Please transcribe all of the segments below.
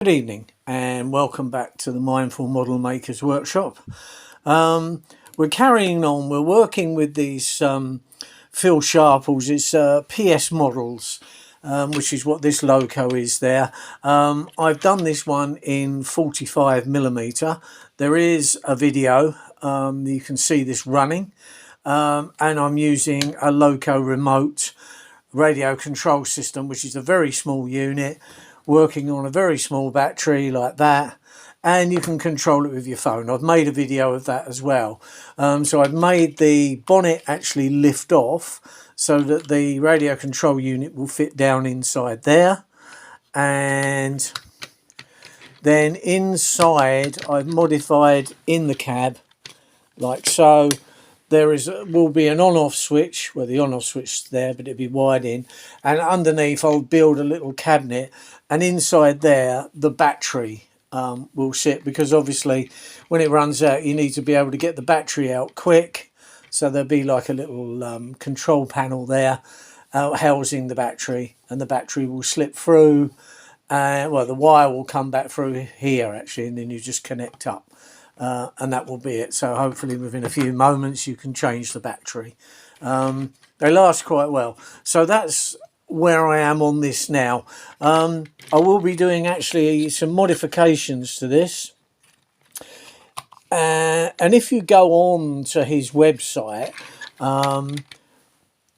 Good evening and welcome back to the Mindful Model Makers Workshop. We're carrying on, we're working with these Phil Sharples, it's PS models, which is what this loco is there. I've done this one in 45mm. There is a video, you can see this running, and I'm using a loco remote radio control system, which is a very small unit working on a very small battery like that, and you can control it with your phone. I've made a video of that as well. So I've made the bonnet actually lift off so that the radio control unit will fit down inside there, and then inside I've modified in the cab like so. There will be an on-off switch, well, the on-off switch is there, but it'll be wired in, and underneath I'll build a little cabinet, and inside there the battery will sit, because obviously when it runs out you need to be able to get the battery out quick. So there'll be like a little control panel there housing the battery, and the battery will slip through, well, the wire will come back through here actually, and then you just connect up. And that will be it. So hopefully within a few moments you can change the battery. They last quite well. So that's where I am on this now. I will be doing actually some modifications to this. And if you go on to his website,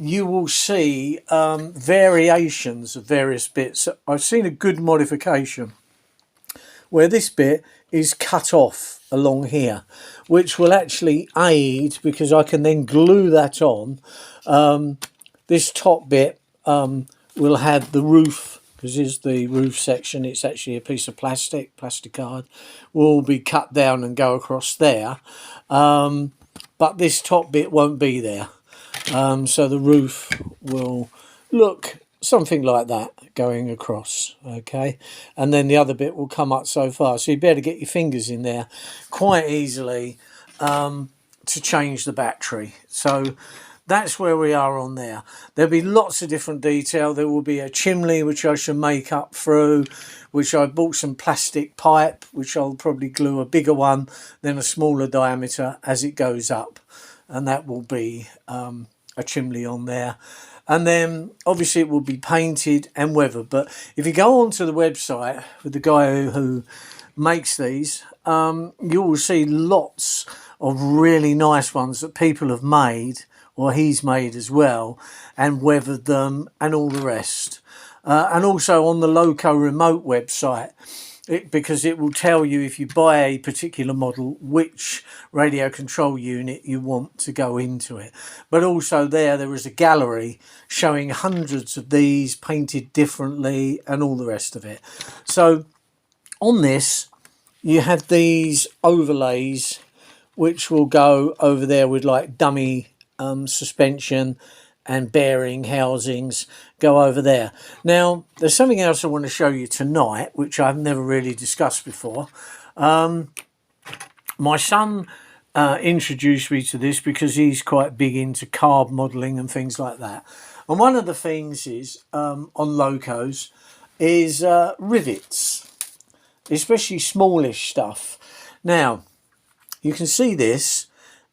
you will see variations of various bits. I've seen a good modification where this bit is cut off along here, which will actually aid, because I can then glue that on. This top bit will have the roof, because here's the roof section, it's actually a piece of plastic card, will be cut down and go across there, but this top bit won't be there. So the roof will look something like that going across, okay, and then the other bit will come up so far, so you better get your fingers in there quite easily to change the battery. So that's where we are on there. There'll be lots of different detail. There will be a chimney which I shall make up through, which I bought some plastic pipe, which I'll probably glue a bigger one than a smaller diameter as it goes up, and that will be a chimney on there. And then obviously it will be painted and weathered. But if you go onto the website with the guy who makes these, you will see lots of really nice ones that people have made, or he's made as well, and weathered them and all the rest. And also on the Loco Remote website, because it will tell you, if you buy a particular model, which radio control unit you want to go into it. But also there is a gallery showing hundreds of these painted differently and all the rest of it. So on this you have these overlays which will go over there with like dummy suspension and bearing housings go over there. Now there's something else I want to show you tonight which I've never really discussed before. My son introduced me to this because he's quite big into carb modelling and things like that, and one of the things is on locos is rivets, especially smallish stuff. Now you can see this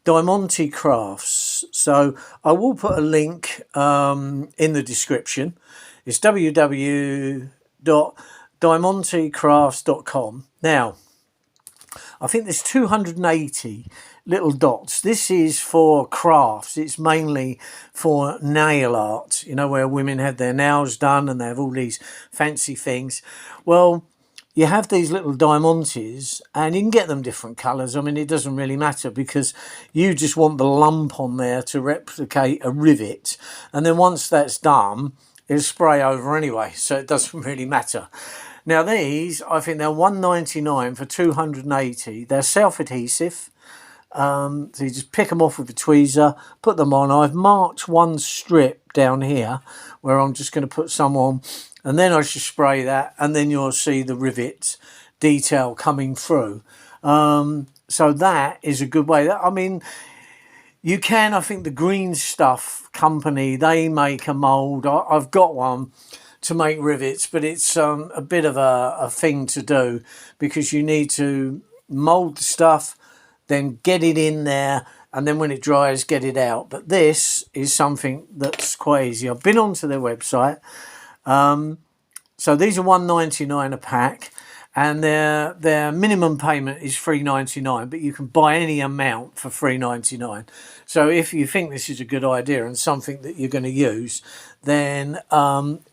Diamanté Crafts, so I will put a link in the description. It's www.diamantecrafts.com. Now I think there's 280 little dots. This is for crafts. It's mainly for nail art, you know, where women have their nails done and they have all these fancy things. Well, you have these little diamantes and you can get them different colours. I mean, it doesn't really matter, because you just want the lump on there to replicate a rivet, and then once that's done it'll spray over anyway, so it doesn't really matter. Now these, I think they're $1.99 for 280. They're self-adhesive, so you just pick them off with a tweezer, put them on. I've marked one strip down here where I'm just going to put some on, and then I should spray that, and then you'll see the rivet detail coming through. So that is a good way. I mean, you can, I think the Green Stuff company, they make a mould. I've got one to make rivets, but it's a bit of a thing to do, because you need to mould the stuff, then get it in there, and then when it dries, get it out. But this is something that's quite easy. I've been onto their website. So these are $1.99 a pack, and their minimum payment is $3.99, but you can buy any amount for $3.99. So if you think this is a good idea and something that you're going to use, then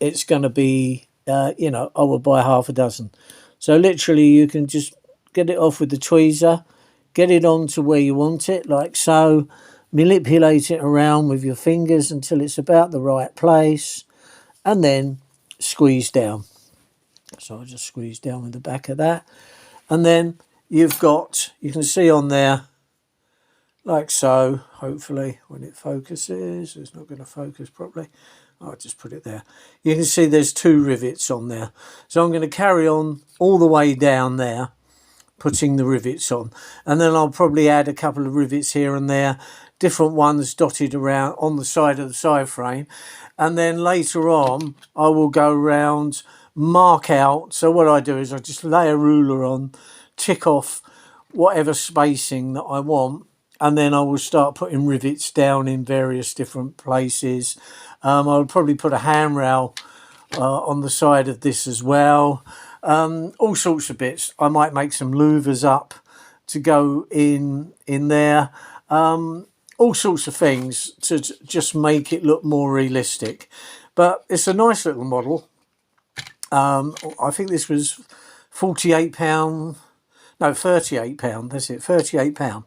it's going to be, you know, I will buy half a dozen. So literally you can just get it off with the tweezer, get it on to where you want it, like so, manipulate it around with your fingers until it's about the right place, and then squeeze down. So I'll just squeeze down with the back of that, and then you've got, you can see on there like so. Hopefully when it focuses, it's not going to focus properly. I'll just put it there. You can see there's 2 rivets on there. So I'm going to carry on all the way down there, putting the rivets on, and then I'll probably add a couple of rivets here and there, different ones dotted around on the side of the side frame, and then later on I will go around, mark out. So what I do is I just lay a ruler on, tick off whatever spacing that I want, and then I will start putting rivets down in various different places. I'll probably put a handrail on the side of this as well. All sorts of bits. I might make some louvers up to go in there. All sorts of things to just make it look more realistic. But it's a nice little model. I think this was £48. No, £38. That's it, £38.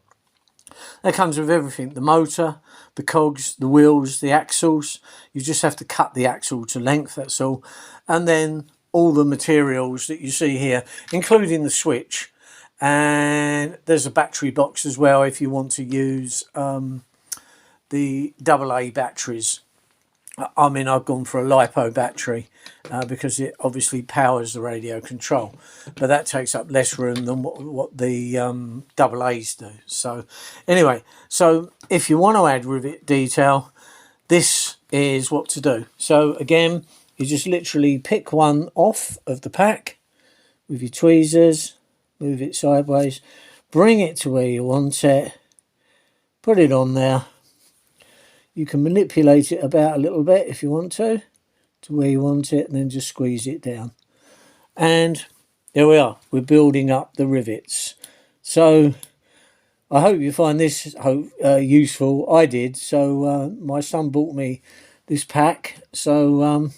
That comes with everything: the motor, the cogs, the wheels, the axles. You just have to cut the axle to length, that's all. And then all the materials that you see here, including the switch. And there's a battery box as well if you want to use the AA batteries. I mean, I've gone for a LiPo battery because it obviously powers the radio control, but that takes up less room than what the AA's do. So anyway, so if you want to add rivet detail, this is what to do. So again, you just literally pick one off of the pack with your tweezers, move it sideways, bring it to where you want it, put it on there. You can manipulate it about a little bit if you want to where you want it, and then just squeeze it down. And there we are, we're building up the rivets. So I hope you find this useful. I did. So my son bought me this pack, so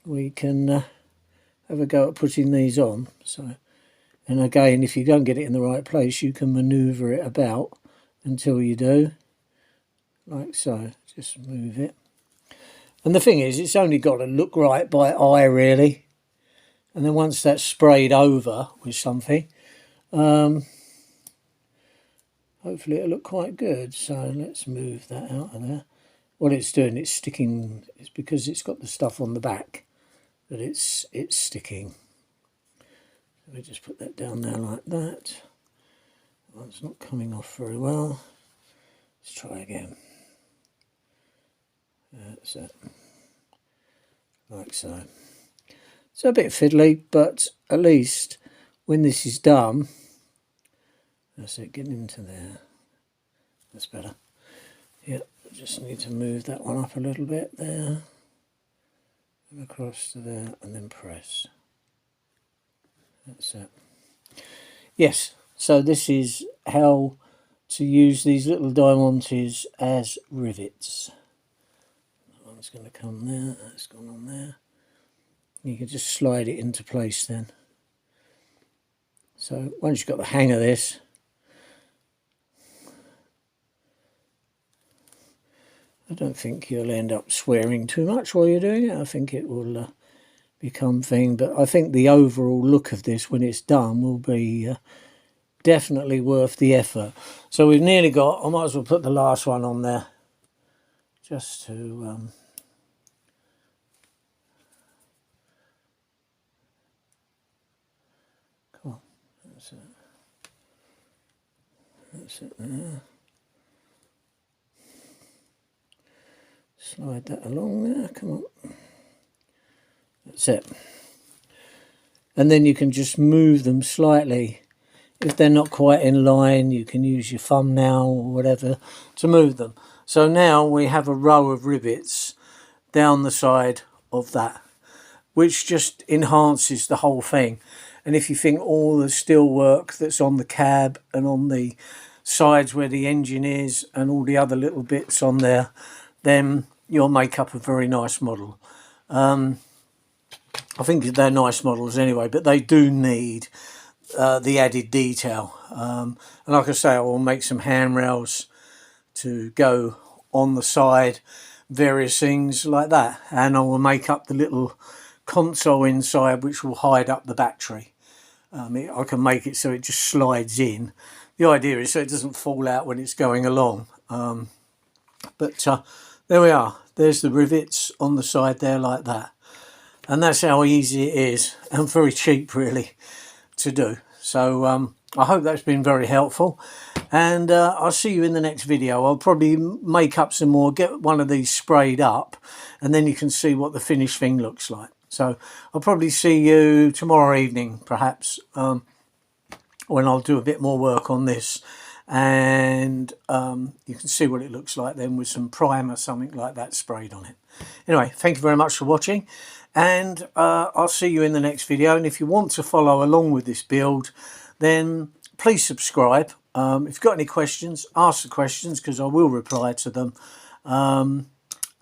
we can have a go at putting these on. So, and again, if you don't get it in the right place, you can maneuver it about until you do, like so. Just move it. And the thing is, it's only got to look right by eye, really. And then once that's sprayed over with something, hopefully it'll look quite good. So let's move that out of there. What it's doing, it's sticking. It's because it's got the stuff on the back that it's sticking. So we just put that down there like that. That one's not coming off very well. Let's try again. That's it. Like so. It's a bit fiddly, but at least when this is done, that's it, getting into there. That's better. Yeah, just need to move that one up a little bit there. And across to there, and then press. That's it. Yes, so this is how to use these little diamantes as rivets. That one's going to come there, that's gone on there. You can just slide it into place then. So once you've got the hang of this, I don't think you'll end up swearing too much while you're doing it. I think it will become thing, but I think the overall look of this when it's done will be definitely worth the effort. So we've nearly got, I might as well put the last one on there just to come on, that's it there. Slide that along there, come on. That's it. And then you can just move them slightly. If they're not quite in line, you can use your thumbnail or whatever to move them. So now we have a row of rivets down the side of that, which just enhances the whole thing. And if you think all the steel work that's on the cab and on the sides where the engine is and all the other little bits on there, then you'll make up a very nice model. I think they're nice models anyway, but they do need the added detail. And like I say, I will make some handrails to go on the side, various things like that. And I will make up the little console inside, which will hide up the battery. I can make it so it just slides in. The idea is so it doesn't fall out when it's going along. But there we are. There's the rivets on the side there like that. And that's how easy it is, and very cheap really to do. So I hope that's been very helpful, and I'll see you in the next video. I'll probably make up some more, get one of these sprayed up, and then you can see what the finished thing looks like. So I'll probably see you tomorrow evening perhaps, when I'll do a bit more work on this, and you can see what it looks like then with some primer, something like that sprayed on it. Anyway, thank you very much for watching, and I'll see you in the next video. And if you want to follow along with this build, then please subscribe. If you've got any questions, ask the questions, because I will reply to them.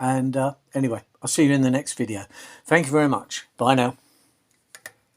Anyway, I'll see you in the next video. Thank you very much. Bye now.